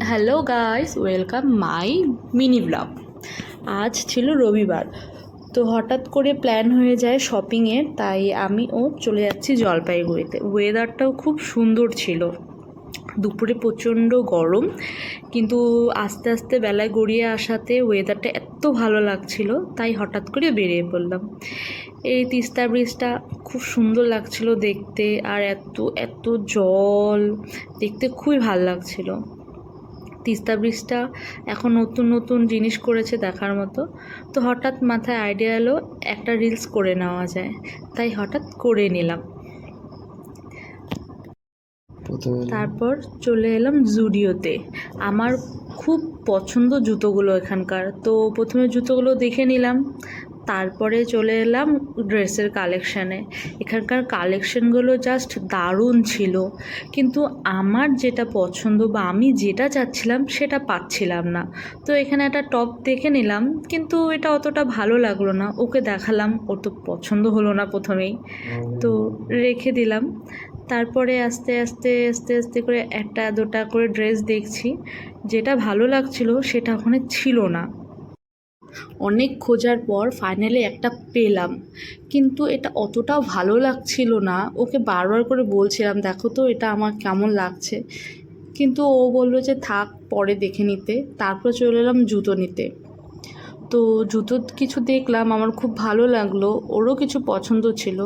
Hello guys, welcome my mini blog. আজ ছিল রবিবার, তো হঠাৎ করে প্ল্যান হয়ে যায় শপিংয়ের, তাই আমি চলে যাচ্ছি জলপাইগুড়িতে। ওয়েদারটাও খুব সুন্দর ছিল, দুপুরে প্রচণ্ড গরম, কিন্তু আস্তে আস্তে বেলায় গড়িয়ে আসাতে ওয়েদারটা এত ভালো লাগছিল, তাই হঠাৎ করে বেরিয়ে পড়লাম। এই তিস্তা ব্রিজটা খুব সুন্দর লাগছিল দেখতে, আর এত এত জল দেখতে খুবই ভালো লাগছিল। তিস্তা ব্রিজটা এখন নতুন নতুন জিনিস করেছে দেখার মতো, তো হঠাৎ মাথায় আইডিয়া এলো একটা রিলস করে নেওয়া যায়, তাই হঠাৎ করে নিলাম। তারপর চলে এলাম জুডিওতে। আমার খুব পছন্দ জুতোগুলো এখানকার, তো প্রথমে জুতোগুলো দেখে নিলাম, তারপরে চলে এলাম ড্রেসের কালেকশানে। এখানকার কালেকশানগুলো জাস্ট দারুণ ছিল, কিন্তু আমার যেটা পছন্দ বা আমি যেটা চাচ্ছিলাম সেটা পাচ্ছিলাম না। তো এখানে একটা টপ দেখে নিলাম, কিন্তু এটা অতটা ভালো লাগলো না। ওকে দেখালাম, ওর তো পছন্দ হলো না প্রথমেই, তো রেখে দিলাম। তারপরে আস্তে আস্তে আস্তে আস্তে করে একটা দুটা করে ড্রেস দেখছি, যেটা ভালো লাগছিল সেটা ওখানে ছিল না। অনেক খোঁজার পর ফাইনালি একটা পেলাম, কিন্তু এটা অতটাও ভালো লাগছিল না। ওকে বারবার করে বলছিলাম, দেখো তো এটা আমার কেমন লাগছে, কিন্তু ও বললো যে থাক, পরে দেখে নিতে। তারপর চলে এলাম জুতো নিতে। তো জুতো কিছু দেখলাম, আমার খুব ভালো লাগলো, ওরও কিছু পছন্দ ছিল।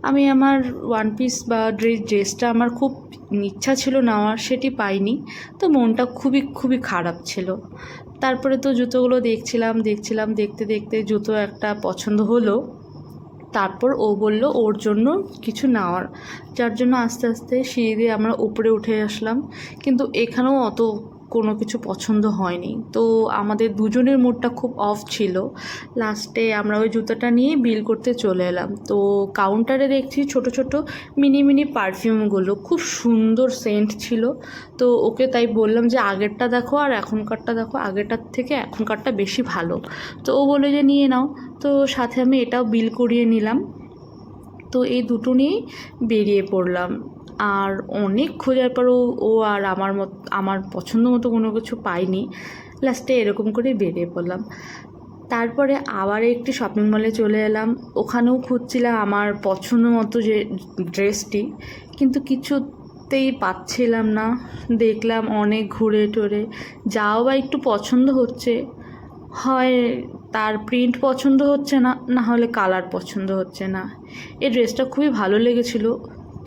আমি আমার ওয়ান পিস বা ড্রেসটা আমার খুব ইচ্ছা ছিল নেওয়ার, সেটি পাইনি, তো মনটা খুবই খুবই খারাপ ছিল। তারপরে তো জুতোগুলো দেখছিলাম, দেখতে দেখতে জুতো একটা পছন্দ হলো। তারপর ও বলল ওর জন্য কিছু নেওয়ার, যার জন্য আস্তে আস্তে সিঁড়ি দিয়ে আমরা উপরে উঠে আসলাম, কিন্তু এখানেও অত কোনো কিছু পছন্দ হয়নি। তো আমাদের দুজনের মুডটা খুব অফ ছিল। লাস্টে আমরা ওই জুতোটা নিয়ে বিল করতে চলে এলাম। তো কাউন্টারে দেখছি ছোট ছোট মিনি মিনি পারফিউমগুলো, খুব সুন্দর সেন্ট ছিল। তো ওকে তাই বললাম যে আগেরটা দেখো আর এখনকারটা দেখো, আগেরটার থেকে এখনকারটা বেশি ভালো। তো ও বলে যে নিয়ে নাও, তো সাথে আমি এটাও বিল করিয়ে নিলাম। তো এই দুটো নিয়েই বেরিয়ে পড়লাম। আর অনেক খোঁজার পর ও আর আমার পছন্দ মতো কোনো কিছু পাইনি। লাস্টে এরকম করে বেরিয়ে পড়লাম। তারপরে আবার একটি শপিং মলে চলে এলাম, ওখানেও খুঁজছিলাম আমার পছন্দ মতো যে ড্রেসটি, কিন্তু কিছুতেই পাচ্ছিলাম না। দেখলাম অনেক ঘুরে টুরে, যাও বা একটু পছন্দ হচ্ছে, হয় তার প্রিন্ট পছন্দ হচ্ছে না, না হলে কালার পছন্দ হচ্ছে না। এই ড্রেসটা খুবই ভালো লেগেছিল,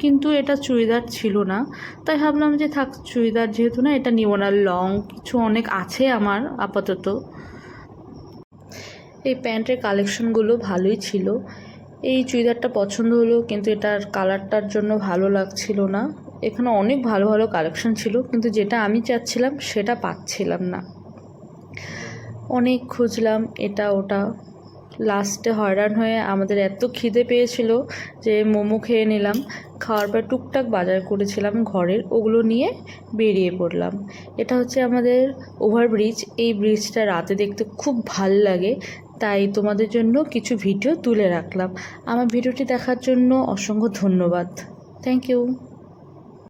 কিন্তু এটা চুড়িদার ছিল না, তাই ভাবলাম যে থাক, চুড়িদার যেহেতু না, এটা নিব না। লং কিছু অনেক আছে আমার আপাতত। এই প্যান্টের কালেকশনগুলো ভালোই ছিল, এই চুড়িদারটা পছন্দ হলো, কিন্তু এটার কালারটার জন্য ভালো লাগছিল না। এখানে অনেক ভালো ভালো কালেকশন ছিল, কিন্তু যেটা আমি চাচ্ছিলাম সেটা পাচ্ছিলাম না। অনেক খুঁজলাম এটা ওটা, লাস্টে হয়রান হয়ে আমাদের এত খিদে পেয়েছিল যে মোমো খেয়ে নিলাম। খাওয়ার পর টুকটাক বাজার করেছিলাম ঘরের, ওগুলো নিয়ে বেরিয়ে পড়লাম। এটা হচ্ছে আমাদের ওভারব্রিজ। এই ব্রিজটা রাতে দেখতে খুব ভাল লাগে, তাই তোমাদের জন্য কিছু ভিডিও তুলে রাখলাম। আমার ভিডিওটি দেখার জন্য অসংখ্য ধন্যবাদ। Thank you.